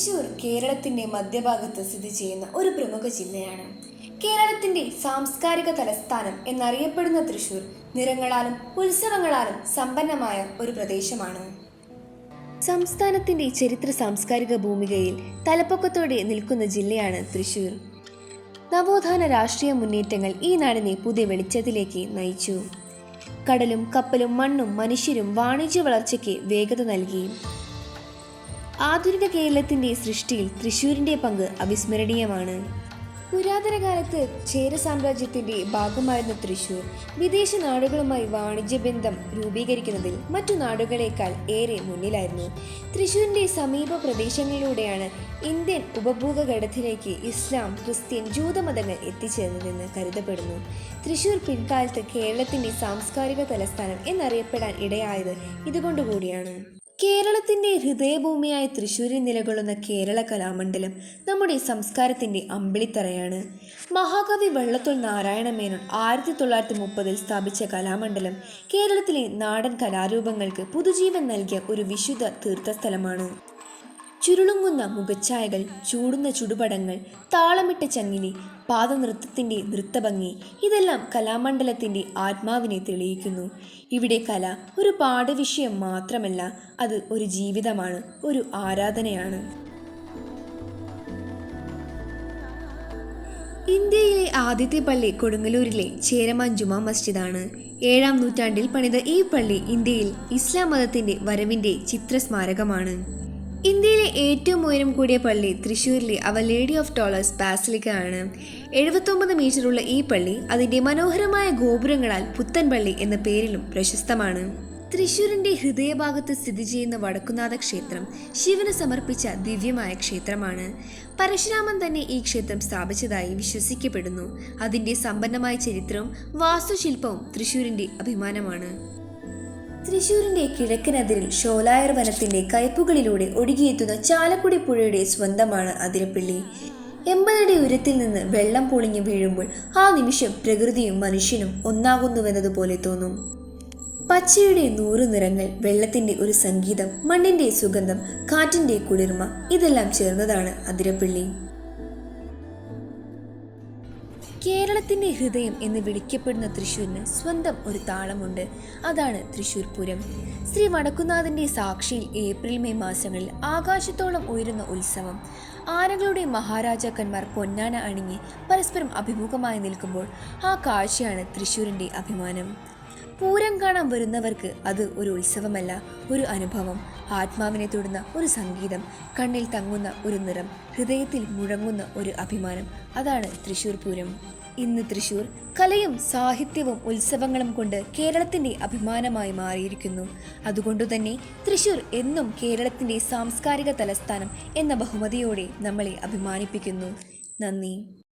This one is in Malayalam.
തൃശൂർ കേരളത്തിന്റെ മധ്യഭാഗത്ത് സ്ഥിതി ചെയ്യുന്ന ഒരു പ്രമുഖ ജില്ലയാണ്. കേരളത്തിന്റെ സാംസ്കാരിക തലസ്ഥാനം എന്നറിയപ്പെടുന്ന തൃശൂർ നിറങ്ങളാലും ഉത്സവങ്ങളാലും സമ്പന്നമായ ഒരു പ്രദേശമാണ്. സംസ്ഥാനത്തിന്റെ ചരിത്ര സാംസ്കാരിക ഭൂമികയിൽ തലപ്പൊക്കത്തോടെ നിൽക്കുന്ന ജില്ലയാണ് തൃശൂർ. നവോത്ഥാന രാഷ്ട്രീയ മുന്നേറ്റങ്ങൾ ഈ നാടിനെ പുതിയ വെളിച്ചത്തിലേക്ക് നയിച്ചു. കടലും കപ്പലും മണ്ണും മനുഷ്യരും വാണിജ്യ വളർച്ചയ്ക്ക് വേഗത നൽകി. ആധുനിക കേരളത്തിന്റെ സൃഷ്ടിയിൽ തൃശ്ശൂരിന്റെ പങ്ക് അവിസ്മരണീയമാണ്. പുരാതന കാലത്ത് ചേര സാമ്രാജ്യത്തിന്റെ ഭാഗമായിരുന്ന തൃശ്ശൂർ വിദേശ നാടുകളുമായി വാണിജ്യബന്ധം രൂപീകരിക്കുന്നതിൽ മറ്റു നാടുകളേക്കാൾ ഏറെ മുന്നിലായിരുന്നു. തൃശ്ശൂരിന്റെ സമീപ പ്രദേശങ്ങളിലൂടെയാണ് ഇന്ത്യൻ ഉപഭൂഖണ്ഡത്തിലേക്ക് ഇസ്ലാം, ക്രിസ്ത്യൻ, ജൂതമതങ്ങൾ എത്തിച്ചേർന്നതെന്ന് കരുതപ്പെടുന്നു. തൃശ്ശൂർ പിൽക്കാലത്ത് കേരളത്തിന്റെ സാംസ്കാരിക തലസ്ഥാനം എന്നറിയപ്പെടാൻ ഇടയായത് ഇതുകൊണ്ടുകൂടിയാണ്. കേരളത്തിന്റെ ഹൃദയഭൂമിയായ തൃശ്ശൂരിൽ നിലകൊള്ളുന്ന കേരള കലാമണ്ഡലം നമ്മുടെ സംസ്കാരത്തിന്റെ അമ്പിളിത്തറയാണ്. മഹാകവി വള്ളത്തോൾ നാരായണ മേനോൻ 1930 സ്ഥാപിച്ച കലാമണ്ഡലം കേരളത്തിലെ നാടൻ കലാരൂപങ്ങൾക്ക് പുതുജീവൻ നൽകിയ ഒരു വിശുദ്ധ തീർത്ഥസ്ഥലമാണ്. ചുരുളുങ്ങുന്ന മുഖച്ഛായകൾ, ചൂടുന്ന ചുടുപടങ്ങൾ, താളമിട്ട ചങ്ങിലി, പാദനൃത്തത്തിന്റെ നൃത്തഭംഗി, ഇതെല്ലാം കലാമണ്ഡലത്തിന്റെ ആത്മാവിനെ തെളിയിക്കുന്നു. ഇവിടെ കല ഒരു പാഠവിഷയം മാത്രമല്ല, അത് ഒരു ജീവിതമാണ്, ഒരു ആരാധനയാണ്. ഇന്ത്യയിലെ ആദ്യത്തെ പള്ളി കൊടുങ്ങല്ലൂരിലെ ചേരമാൻ ജുമാ മസ്ജിദാണ്. 7-ാം നൂറ്റാണ്ടിൽ പണിത ഈ പള്ളി ഇന്ത്യയിൽ ഇസ്ലാം മതത്തിന്റെ വരവിന്റെ ചിത്രസ്മാരകമാണ്. ഇന്ത്യയിലെ ഏറ്റവും ഉയരം കൂടിയ പള്ളി തൃശ്ശൂരിലെ അവർ ലേഡി ഓഫ് ടോളേഴ്സ് ബാസിലിക്ക ആണ്. 79 മീറ്ററുള്ള ഈ പള്ളി അതിന്റെ മനോഹരമായ ഗോപുരങ്ങളാൽ പുത്തൻ പള്ളി എന്ന പേരിലും പ്രശസ്തമാണ്. തൃശ്ശൂരിന്റെ ഹൃദയഭാഗത്ത് സ്ഥിതി ചെയ്യുന്ന വടക്കുംനാഥ ക്ഷേത്രം ശിവന് സമർപ്പിച്ച ദിവ്യമായ ക്ഷേത്രമാണ്. പരശുരാമൻ തന്നെ ഈ ക്ഷേത്രം സ്ഥാപിച്ചതായി വിശ്വസിക്കപ്പെടുന്നു. അതിന്റെ സമ്പന്നമായ ചരിത്രവും വാസ്തുശില്പവും തൃശ്ശൂരിന്റെ അഭിമാനമാണ്. തൃശ്ശൂരിന്റെ കിഴക്കനതിരിൽ ഷോലായർ വനത്തിന്റെ കയ്പുകളിലൂടെ ഒഴുകിയെത്തുന്ന ചാലക്കുടി പുഴയുടെ സ്വന്തമാണ് അതിരപ്പള്ളി. 80 അടി ഉയരത്തിൽ നിന്ന് വെള്ളം പൊളിഞ്ഞു വീഴുമ്പോൾ ആ നിമിഷം പ്രകൃതിയും മനുഷ്യനും ഒന്നാകുന്നുവെന്നതുപോലെ തോന്നും. പച്ചയുടെ 100 നിറങ്ങൾ, വെള്ളത്തിന്റെ ഒരു സംഗീതം, മണ്ണിന്റെ സുഗന്ധം, കാറ്റിന്റെ കുളിർമ, ഇതെല്ലാം ചേർന്നതാണ് അതിരപ്പള്ളി. കേരളത്തിന്റെ ഹൃദയം എന്ന് വിളിക്കപ്പെടുന്ന തൃശ്ശൂരിന് സ്വന്തം ഒരു താളമുണ്ട്. അതാണ് തൃശ്ശൂർ പൂരം. ശ്രീ വടക്കുംനാഥന്റെ സാക്ഷിയിൽ ഏപ്രിൽ മെയ് മാസങ്ങളിൽ ആകാശത്തോളം ഉയരുന്ന ഉത്സവം. ആനകളുടെ മഹാരാജാക്കന്മാർ പൊന്നാന അണിഞ്ഞ് പരസ്പരം അഭിമുഖമായി നിൽക്കുമ്പോൾ ആ കാഴ്ചയാണ് തൃശ്ശൂരിന്റെ അഭിമാനം. പൂരം കാണാൻ വരുന്നവർക്ക് അത് ഒരു ഉത്സവമല്ല, ഒരു അനുഭവം. ആത്മാവിനെ തൊടുന്ന ഒരു സംഗീതം, കണ്ണിൽ തങ്ങുന്ന ഒരു നിറം, ഹൃദയത്തിൽ മുഴങ്ങുന്ന ഒരു അഭിമാനം, അതാണ് തൃശ്ശൂർ പൂരം. ഇന്ന് തൃശ്ശൂർ കലയും സാഹിത്യവും ഉത്സവങ്ങളും കൊണ്ട് കേരളത്തിന്റെ അഭിമാനമായി മാറിയിരിക്കുന്നു. അതുകൊണ്ടുതന്നെ തൃശ്ശൂർ എന്നും കേരളത്തിന്റെ സാംസ്കാരിക തലസ്ഥാനം എന്ന ബഹുമതിയോടെ നമ്മളെ അഭിമാനിപ്പിക്കുന്നു. നന്ദി.